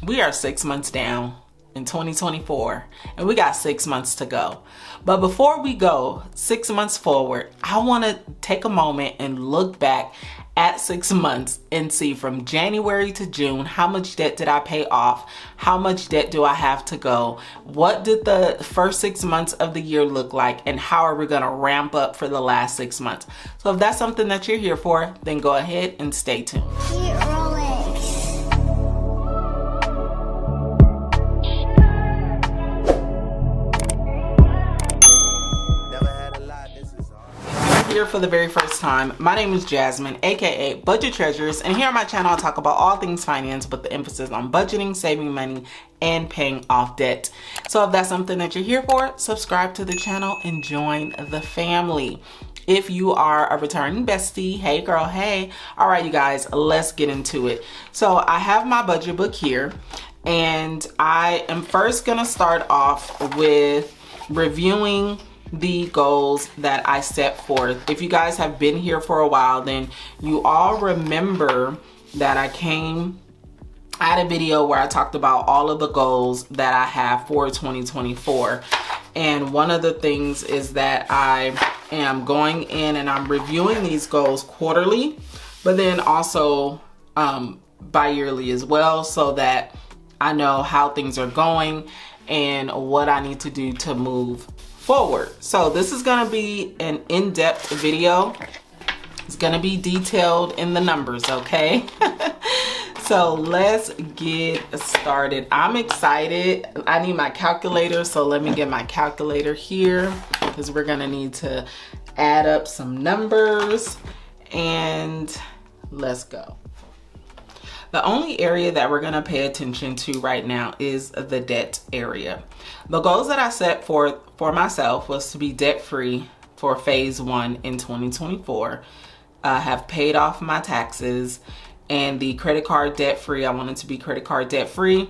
we are 6 months down in 2024 and we got 6 months to go. But before we go 6 months forward, I want to take a moment and look back at 6 months and see from January to June, how much debt did I pay off? How much debt do I have to go? What did the first 6 months of the year look like? And how are we gonna ramp up for the last 6 months? So if that's something that you're here for, then go ahead and stay tuned. Here for the very first time, my name is Jasmine, aka Budget Treasures, and here on my channel I talk about all things finance with the emphasis on budgeting, saving money, and paying off debt. So if that's something that you're here for, subscribe to the channel and join the family. If you are a returning bestie, hey girl, hey. All right, you guys, let's get into it. So I have my budget book here, and I am first gonna start off with reviewing the goals that I set forth. If you guys have been here for a while, then you all remember that I had a video where I talked about all of the goals that I have for 2024. And one of the things is that I am going in and I'm reviewing these goals quarterly, but then also bi-yearly as well, so that I know how things are going and what I need to do to move forward. So this is going to be an in-depth video. It's going to be detailed in the numbers, okay? So let's get started. I'm excited. I need my calculator, so let me get my calculator here because we're going to need to add up some numbers, and let's go. The only area that we're gonna pay attention to right now is the debt area. The goals that I set for myself was to be debt-free for phase 1 in 2024. I have paid off my taxes, and the credit card debt-free, I wanted to be credit card debt-free.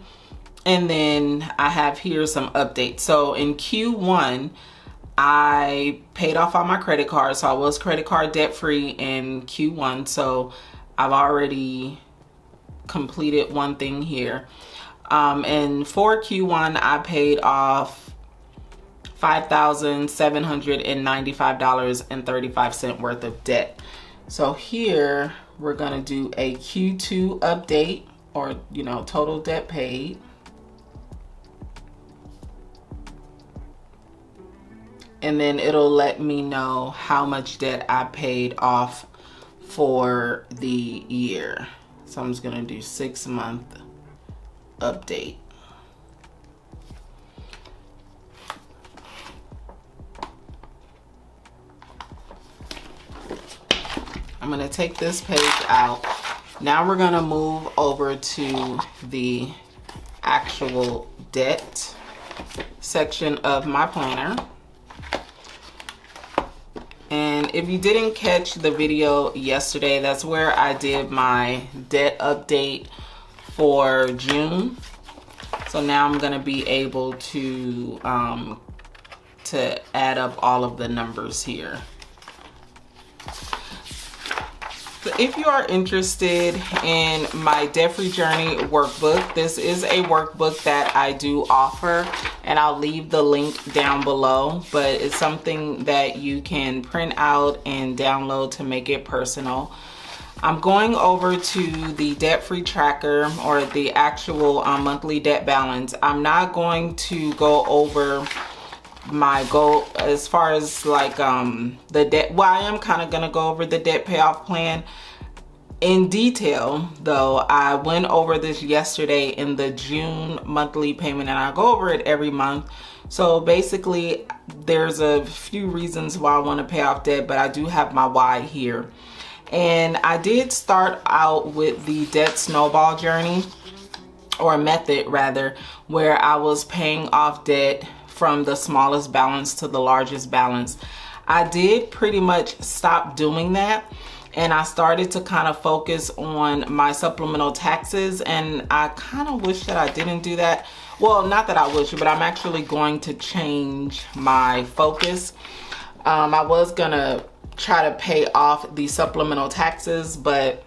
And then I have here some updates. So in Q1, I paid off all my credit cards. So I was credit card debt-free in Q1. So I've already completed one thing here, and for Q1 I paid off $5,795.35 worth of debt. So here we're gonna do a Q2 update, or total debt paid, and then it'll let me know how much debt I paid off for the year. So I'm just gonna do 6 month update. I'm gonna take this page out. Now we're gonna move over to the actual debt section of my planner. And if you didn't catch the video yesterday, that's where I did my debt update for June. So now I'm gonna be able to add up all of the numbers here. So if you are interested in my debt-free journey workbook, this is a workbook that I do offer, and I'll leave the link down below, but it's something that you can print out and download to make it personal. I'm going over to the debt-free tracker, or the actual monthly debt balance. I'm not going to go over my goal as far as like the debt. Well, I am kind of gonna go over the debt payoff plan in detail, though. I went over this yesterday in the June monthly payment, and I go over it every month. So basically there's a few reasons why I want to pay off debt, but I do have my why here. And I did start out with the debt snowball journey, or method rather, where I was paying off debt from the smallest balance to the largest balance. I did pretty much stop doing that, and I started to kind of focus on my supplemental taxes, and I kind of wish that I didn't do that. Well, not that I wish, but I'm actually going to change my focus. I was gonna try to pay off the supplemental taxes, but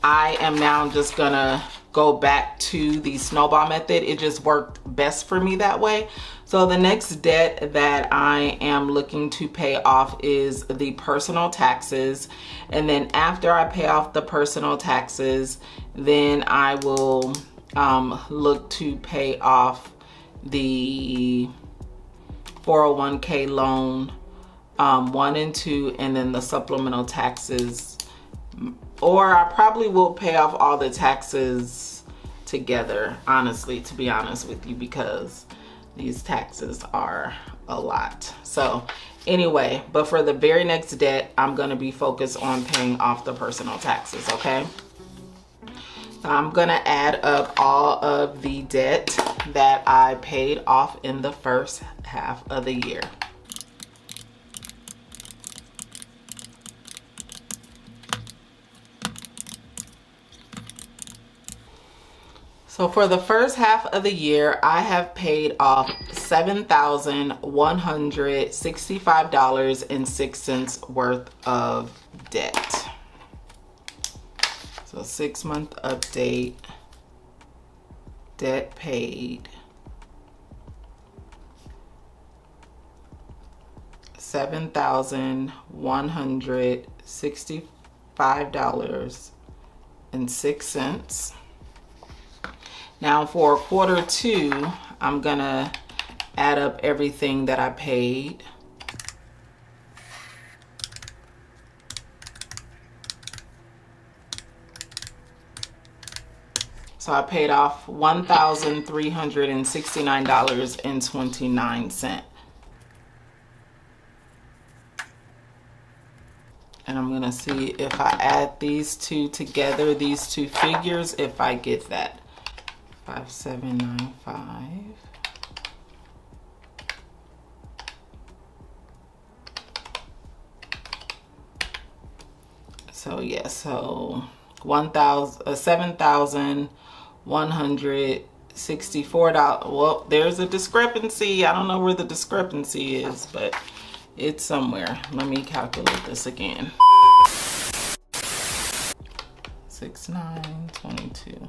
I am now just gonna go back to the snowball method. It just worked best for me that way. So the next debt that I am looking to pay off is the personal taxes. And then after I pay off the personal taxes, then I will look to pay off the 401k loan 1 and 2, and then the supplemental taxes. Or I probably will pay off all the taxes together, honestly, to be honest with you, because these taxes are a lot. So anyway, but for the very next debt, I'm going to be focused on paying off the personal taxes, okay? So I'm going to add up all of the debt that I paid off in the first half of the year. So for the first half of the year, I have paid off $7,165.06 worth of debt. So 6-month update, debt paid, $7,165.06. Now for quarter 2, I'm gonna add up everything that I paid. So I paid off $1,369.29. And I'm gonna see if I add these two together, these two figures, if I get that. 5795. So yeah, so $7,164. Well, there's a discrepancy. I don't know where the discrepancy is, but it's somewhere. Let me calculate this again. 6922.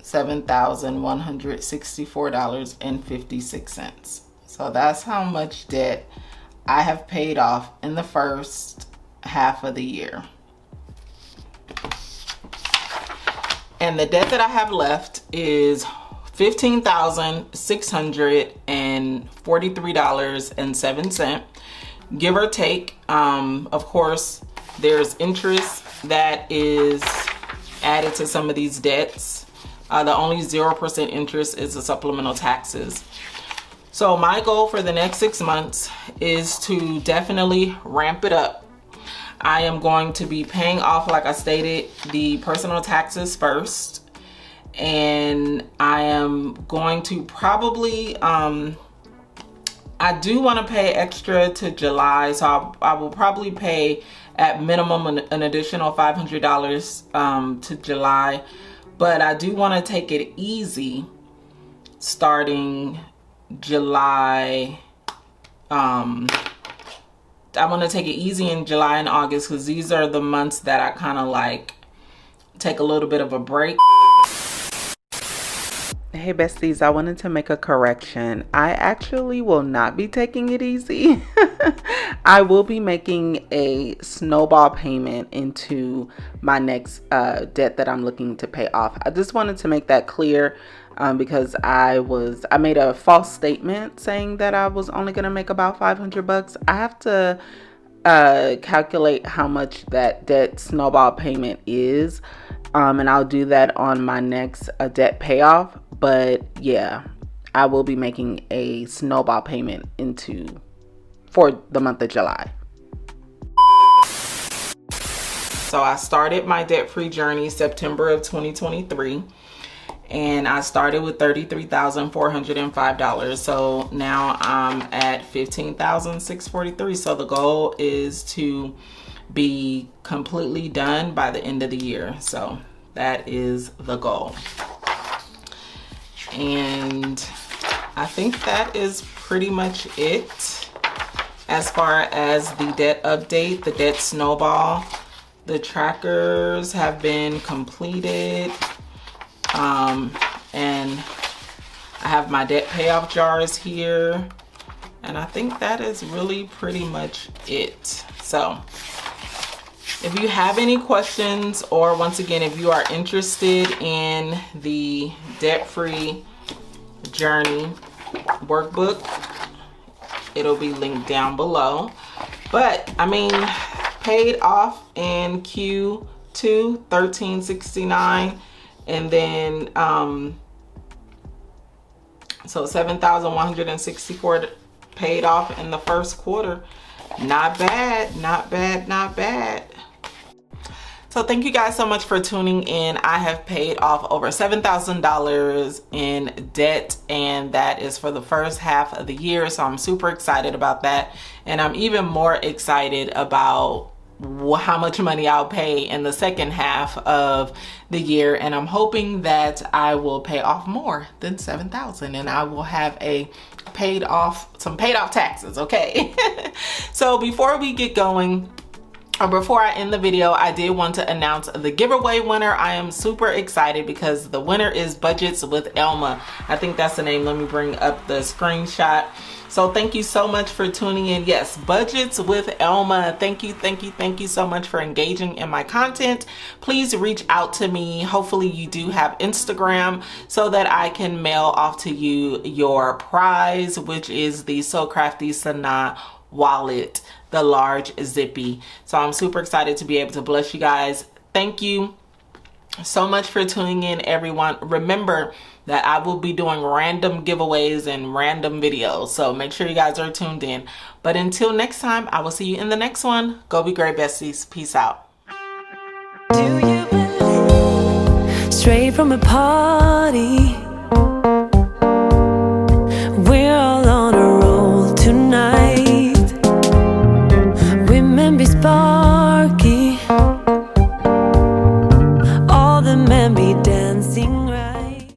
$7,164.56. So that's how much debt I have paid off in the first half of the year. And the debt that I have left is $15,643.07, give or take. Of course, there's interest that is added to some of these debts. The only 0% interest is the supplemental taxes. So my goal for the next 6 months is to definitely ramp it up. I am going to be paying off, like I stated, the personal taxes first. And I am going to probably, I do want to pay extra to July. So I will probably pay at minimum an additional $500 to July. But I do want to take it easy starting July. I want to take it easy in July and August, because these are the months that I kind of like take a little bit of a break. Hey besties, I wanted to make a correction. I actually will not be taking it easy. I will be making a snowball payment into my next debt that I'm looking to pay off. I just wanted to make that clear because I made a false statement saying that I was only going to make about $500. I have to calculate how much that debt snowball payment is, and I'll do that on my next debt payoff. But yeah, I will be making a snowball payment for the month of July. So I started my debt-free journey September of 2023, and I started with $33,405. So now I'm at $15,643. So the goal is to be completely done by the end of the year. So that is the goal. And I think that is pretty much it as far as the debt update, the debt snowball. The trackers have been completed. And I have my debt payoff jars here. And I think that is really pretty much it. So if you have any questions, or once again, if you are interested in the debt-free journey workbook, it'll be linked down below. But I mean, paid off in Q2 $1,369, and then so 7,164 paid off in the first quarter. Not bad, not bad, not bad. So thank you guys so much for tuning in. I have paid off over $7,000 in debt, and that is for the first half of the year. So I'm super excited about that. And I'm even more excited about how much money I'll pay in the second half of the year. And I'm hoping that I will pay off more than $7,000, and I will have some paid off taxes, okay? So before we get going, or before I end the video, I did want to announce the giveaway winner. I am super excited because the winner is Budgets with Elma. I think that's the name. Let me bring up the screenshot. So thank you so much for tuning in. Yes, Budgets with Elma. Thank you, thank you, thank you so much for engaging in my content. Please reach out to me. Hopefully you do have Instagram so that I can mail off to you your prize, which is the So Crafty Sanaa wallet, the large zippy. So I'm super excited to be able to bless you guys. Thank you so much for tuning in, everyone. Remember that I will be doing random giveaways and random videos, so make sure you guys are tuned in. But until next time, I will see you in the next one. Go be great, besties. Peace out. Do you believe straight from a party?